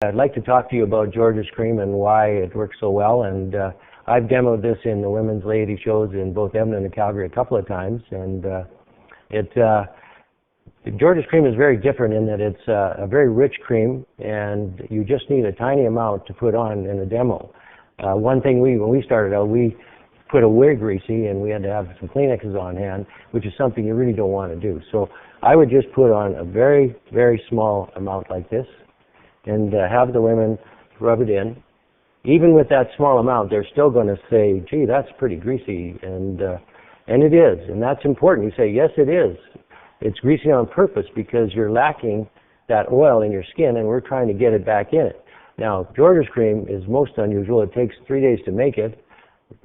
I'd like to talk to you about GeorgesCream and why it works so well. And I've demoed this in the women's lady shows in both Edmonton and Calgary a couple of times. And GeorgesCream is very different in that it's a very rich cream, and you just need a tiny amount to put on in a demo. One thing when we started out, we put it way greasy, and we had to have some Kleenexes on hand, which is something you really don't want to do. So I would just put on a very, very small amount like this, and have the women rub it in. Even with that small amount, they're still going to say, gee, that's pretty greasy, and it is, and that's important. You say, yes, it is. It's greasy on purpose because you're lacking that oil in your skin, and we're trying to get it back in it. Now, GeorgesCream is most unusual. It takes 3 days to make it,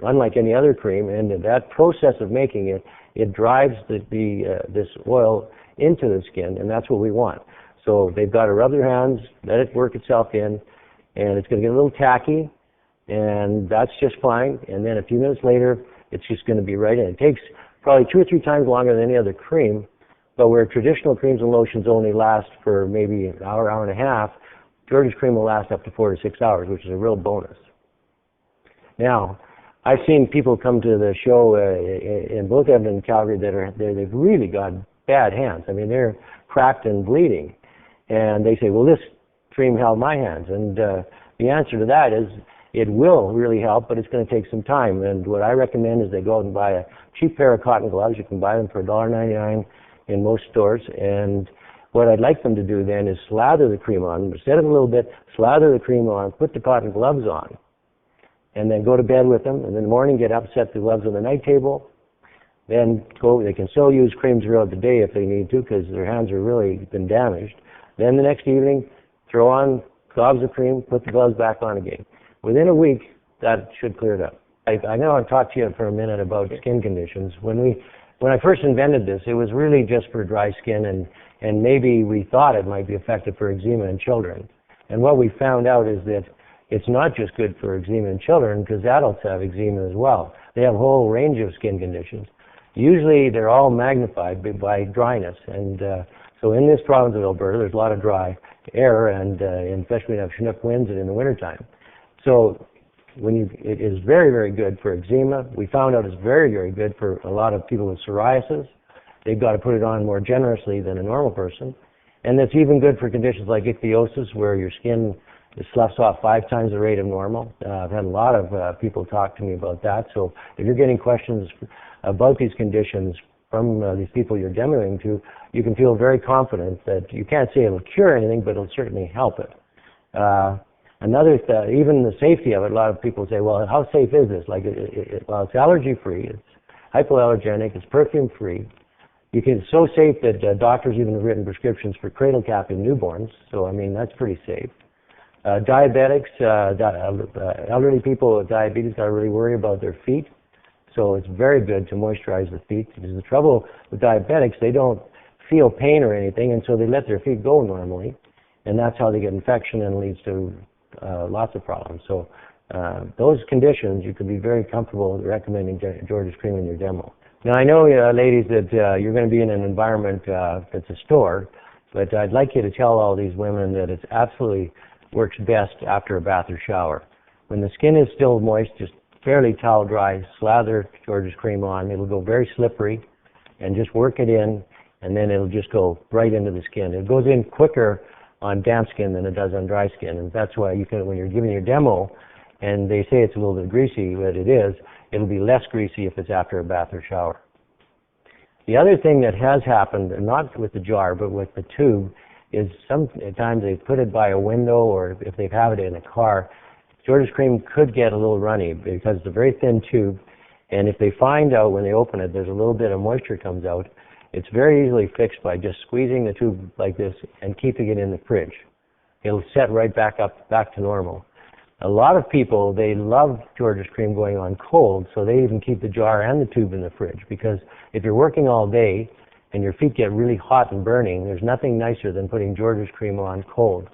unlike any other cream, and that process of making it, it drives this oil into the skin, and that's what we want. So they've got to rub their hands, let it work itself in, and it's going to get a little tacky, and that's just fine. And then a few minutes later, it's just going to be right in. It takes probably 2 or 3 times longer than any other cream, but where traditional creams and lotions only last for maybe an hour, hour and a half, GeorgesCream will last up to 4 to 6 hours, which is a real bonus. Now, I've seen people come to the show in both Edmonton and Calgary they've really got bad hands. I mean, they're cracked and bleeding. And they say, well, this cream held my hands. And the answer to that is it will really help, but it's going to take some time. And what I recommend is they go out and buy a cheap pair of cotton gloves. You can buy them for $1.99 in most stores. And what I'd like them to do then is slather the cream on. Set it a little bit, slather the cream on, put the cotton gloves on, and then go to bed with them. And in the morning, get up, set the gloves on the night table. Then they can still use creams throughout the day if they need to because their hands are really been damaged. Then the next evening, throw on globs of cream, put the gloves back on again. Within a week, that should clear it up. I know I've talked to you for a minute about skin conditions. When I first invented this, it was really just for dry skin, and maybe we thought it might be effective for eczema in children. And what we found out is that it's not just good for eczema in children, because adults have eczema as well. They have a whole range of skin conditions. Usually they're all magnified by dryness, and so in this province of Alberta, there's a lot of dry air, and especially when you have Chinook winds and in the wintertime. So it is very, very good for eczema. We found out it's very, very good for a lot of people with psoriasis. They've got to put it on more generously than a normal person. And it's even good for conditions like ichthyosis, where your skin sloughs off 5 times the rate of normal. I've had a lot of people talk to me about that. So if you're getting questions about these conditions from these people you're demoing to, you can feel very confident that you can't say it'll cure anything, but it'll certainly help it. Even the safety of it, a lot of people say, well, how safe is this? Well, it's allergy-free, it's hypoallergenic, it's perfume-free. It's so safe that doctors even have written prescriptions for cradle cap in newborns, so I mean, that's pretty safe. Diabetics, elderly people with diabetes got to really worry about their feet. So it's very good to moisturize the feet, because the trouble with diabetics, they don't feel pain or anything, and so they let their feet go normally, and that's how they get infection and leads to lots of problems. So those conditions, you could be very comfortable recommending GeorgesCream in your demo. Now I know, ladies, that you're going to be in an environment that's a store, but I'd like you to tell all these women that it absolutely works best after a bath or shower. When the skin is still moist, just fairly towel dry, slather GeorgesCream on. It'll go very slippery, and just work it in, and then it'll just go right into the skin. It goes in quicker on damp skin than it does on dry skin, and that's why you can, when you're giving your demo, and they say it's a little bit greasy, but it is, it'll be less greasy if it's after a bath or shower. The other thing that has happened, not with the jar, but with the tube, is sometimes they put it by a window, or if they have it in a car, GeorgesCream could get a little runny because it's a very thin tube, and if they find out when they open it there's a little bit of moisture comes out, it's very easily fixed by just squeezing the tube like this and keeping it in the fridge. It'll set right back to normal. A lot of people, they love GeorgesCream going on cold, so they even keep the jar and the tube in the fridge, because if you're working all day and your feet get really hot and burning, there's nothing nicer than putting GeorgesCream on cold.